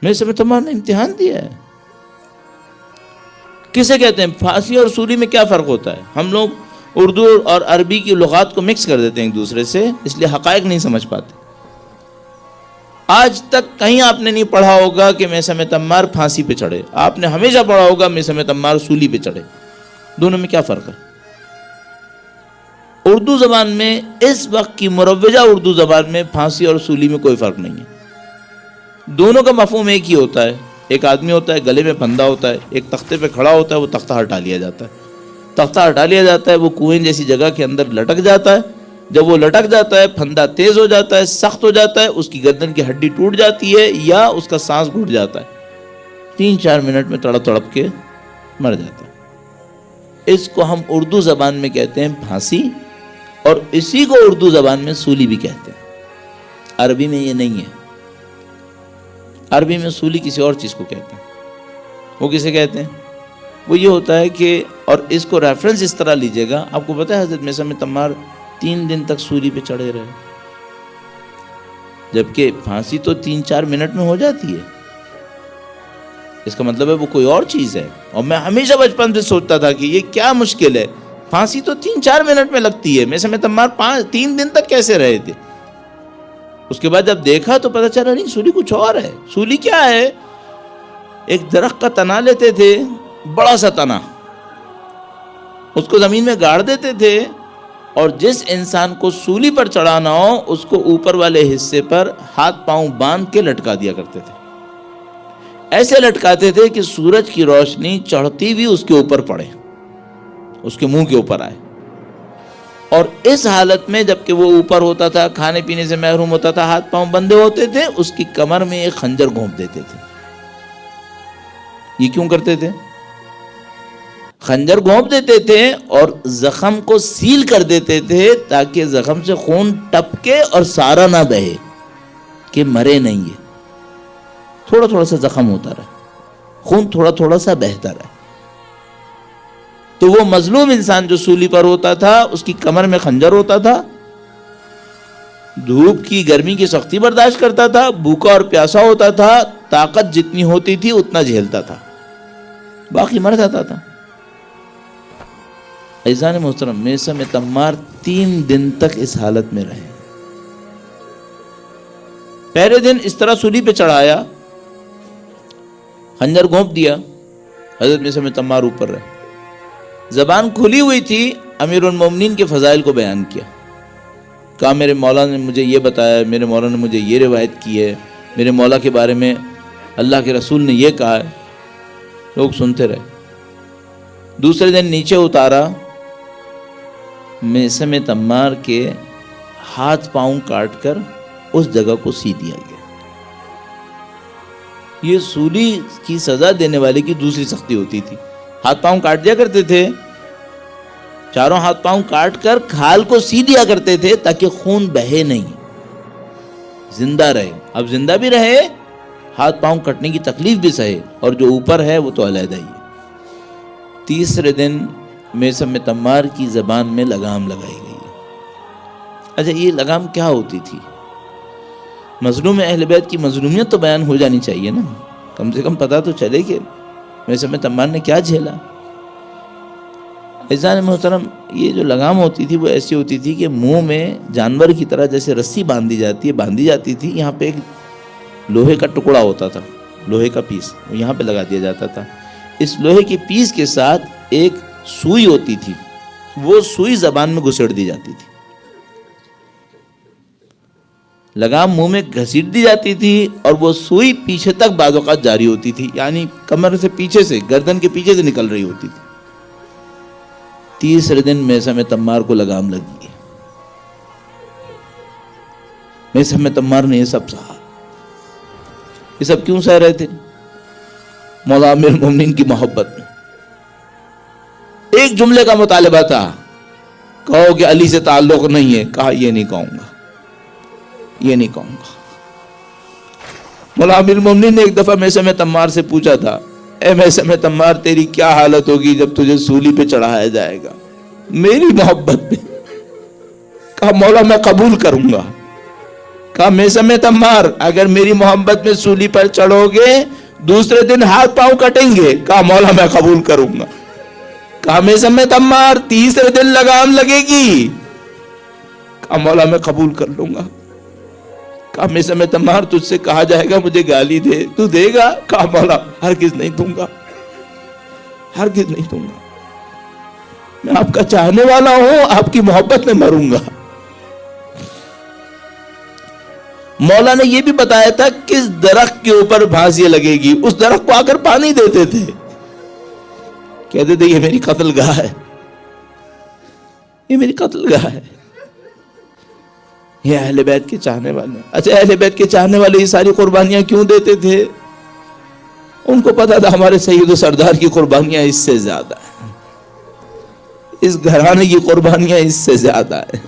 میثم تمار نے امتحان دیا ہے. کسے کہتے ہیں؟ پھانسی اور سولی میں کیا فرق ہوتا ہے؟ ہم لوگ اردو اور عربی کی لغات کو مکس کر دیتے ہیں ایک دوسرے سے، اس لیے حقائق نہیں سمجھ پاتے. آج تک کہیں آپ نے نہیں پڑھا ہوگا کہ میثم تمار پھانسی پہ چڑھے. آپ نے ہمیشہ پڑھا ہوگا میثم تمار سولی پہ چڑھے. دونوں میں کیا فرق ہے؟ اردو زبان میں اس وقت کی مروجہ اردو زبان میں پھانسی اور سولی میں کوئی فرق نہیں ہے. دونوں کا مفہوم ایک ہی ہوتا ہے. ایک آدمی ہوتا ہے، گلے میں پھندا ہوتا ہے، ایک تختے پہ کھڑا ہوتا ہے، وہ تختہ ہٹا لیا جاتا ہے. تختہ ہٹا لیا جاتا ہے، وہ کنویں جیسی جگہ کے اندر لٹک جاتا ہے. جب وہ لٹک جاتا ہے، پھندا تیز ہو جاتا ہے، سخت ہو جاتا ہے، اس کی گردن کی ہڈی ٹوٹ جاتی ہے یا اس کا سانس گھٹ جاتا ہے. 3-4 منٹ میں تڑپ تڑپ کے مر جاتا ہے. اس کو ہم اردو زبان میں کہتے ہیں پھانسی، اور اسی کو اردو زبان میں سولی بھی کہتے ہیں. عربی میں یہ نہیں ہے. عربی میں سولی کسی اور چیز کو کہتے ہیں. وہ کسے کہتے ہیں؟ وہ یہ ہوتا ہے کہ، اور اس کو ریفرنس اس طرح لیجئے گا، آپ کو پتہ ہے حضرت میثم تمار 3 دن تک سولی پہ چڑھے رہے، جبکہ پھانسی تو 3-4 منٹ میں ہو جاتی ہے. اس کا مطلب ہے وہ کوئی اور چیز ہے. اور میں ہمیشہ بچپن سے سوچتا تھا کہ یہ کیا مشکل ہے، پھانسی تو 3-4 منٹ میں لگتی ہے، میثم تمار 3 دن تک کیسے رہے تھے؟ اس کے بعد جب دیکھا تو پتہ چلا نہیں، سولی کچھ اور ہے. سولی کیا ہے؟ ایک درخت کا تنا لیتے تھے، بڑا سا تنا، اس کو زمین میں گاڑ دیتے تھے، اور جس انسان کو سولی پر چڑھانا ہو اس کو اوپر والے حصے پر ہاتھ پاؤں باندھ کے لٹکا دیا کرتے تھے. ایسے لٹکاتے تھے کہ سورج کی روشنی چڑھتی بھی اس کے اوپر پڑے، اس کے منہ کے اوپر آئے. اور اس حالت میں جبکہ وہ اوپر ہوتا تھا، کھانے پینے سے محروم ہوتا تھا، ہاتھ پاؤں بندھے ہوتے تھے، اس کی کمر میں ایک خنجر گھونپ دیتے تھے. یہ کیوں کرتے تھے؟ خنجر گھونپ دیتے تھے اور زخم کو سیل کر دیتے تھے تاکہ زخم سے خون ٹپکے اور سارا نہ بہے، کہ مرے نہیں. یہ تھوڑا تھوڑا سا زخم ہوتا رہے، خون تھوڑا تھوڑا سا بہتا رہے. تو وہ مظلوم انسان جو سولی پر ہوتا تھا، اس کی کمر میں خنجر ہوتا تھا، دھوپ کی گرمی کی سختی برداشت کرتا تھا، بھوکا اور پیاسا ہوتا تھا، طاقت جتنی ہوتی تھی اتنا جھیلتا تھا، باقی مر جاتا تھا. عزیزان محترم، میثم تمار 3 دن تک اس حالت میں رہے. پہلے دن اس طرح سولی پہ چڑھایا، خنجر گھونپ دیا، حضرت میثم تمار اوپر رہے. زبان کھلی ہوئی تھی، امیر المومنین کے فضائل کو بیان کیا. کہا میرے مولا نے مجھے یہ بتایا، میرے مولا نے مجھے یہ روایت کی ہے، میرے مولا کے بارے میں اللہ کے رسول نے یہ کہا ہے. لوگ سنتے رہے. دوسرے دن نیچے اتارا، میثم تمار کے ہاتھ پاؤں کاٹ کر اس جگہ کو سی دیا گیا. یہ سولی کی سزا دینے والے کی دوسری سختی ہوتی تھی. ہاتھ پاؤں کاٹ دیا کرتے تھے، چاروں ہاتھ پاؤں کاٹ کر کھال کو سی دیا کرتے تھے تاکہ خون بہے نہیں، زندہ رہے. اب زندہ بھی رہے، ہاتھ پاؤں کٹنے کی تکلیف بھی سہے، اور جو اوپر ہے وہ تو علیحدہ ہی. تیسرے دن میثم تمار کی زبان میں لگام لگائی گئی. اچھا، یہ لگام کیا ہوتی تھی؟ مظلوم اہل بیت کی مظلومیت تو بیان ہو جانی چاہیے نا، کم سے کم پتہ تو چلے کہ میثم تمار نے کیا جھیلا. عزیزان محترم، یہ جو لگام ہوتی تھی وہ ایسی ہوتی تھی کہ منہ میں جانور کی طرح جیسے رسی باندھی جاتی تھی. یہاں پہ ایک لوہے کا ٹکڑا ہوتا تھا، لوہے کا پیس، وہ یہاں پہ لگا دیا جاتا تھا. اس لوہے کے پیس کے ساتھ ایک سوئی ہوتی تھی، وہ سوئی زبان میں گھسیڑ دی جاتی تھی. لگام منہ میں گھسیٹ دی جاتی تھی اور وہ سوئی پیچھے تک بعض اوقات جاری ہوتی تھی، یعنی کمر سے پیچھے سے، گردن کے پیچھے سے نکل رہی ہوتی تھی. تیسرے دن میثم تمار کو لگام لگی. میثم تمار نے یہ سب سہا. یہ سب کیوں سہ رہے تھے؟ مولا امیر المومنین کی محبت میں. ایک جملے کا مطالبہ تھا، کہو کہ علی سے تعلق نہیں ہے. کہا یہ نہیں کہوں گا، یہ نہیں کہوں گا. مولا امیر المومنین نے ایک دفعہ میثم تمار سے پوچھا تھا، اے میثم تمار، تیری کیا حالت ہوگی جب تجھے سولی پہ چڑھایا جائے گا میری محبت میں؟ کہا مولا میں قبول کروں گا. کہا میں سمیت عمار اگر میری محبت میں سولی پر چڑھو گے دوسرے دن ہاتھ پاؤں کٹیں گے. کہا مولا میں قبول کروں گا. کہا میں سمیت عمار تیسرے دن لگام لگے گی. کہا مولا میں قبول کر لوں گا. کہا میں سمیت عمار تجھ سے کہا جائے گا مجھے گالی دے تو دے گا؟ کہا مولا ہرگز نہیں دوں گا، ہرگز نہیں دوں گا. میں آپ کا چاہنے والا ہوں، آپ کی محبت میں مروں گا. مولا نے یہ بھی بتایا تھا کس درخت کے اوپر پھانسی لگے گی. اس درخت کو آ کر پانی دیتے تھے، کہتے تھے یہ میری قتل گاہ ہے، یہ میری قتل گاہ ہے. یہ اہل بیت کے چاہنے والے. اچھا اہل بیت کے چاہنے والے یہ ساری قربانیاں کیوں دیتے تھے؟ ان کو پتا تھا ہمارے سید و سردار کی قربانیاں اس سے زیادہ ہیں، اس گھرانے کی قربانیاں اس سے زیادہ ہیں.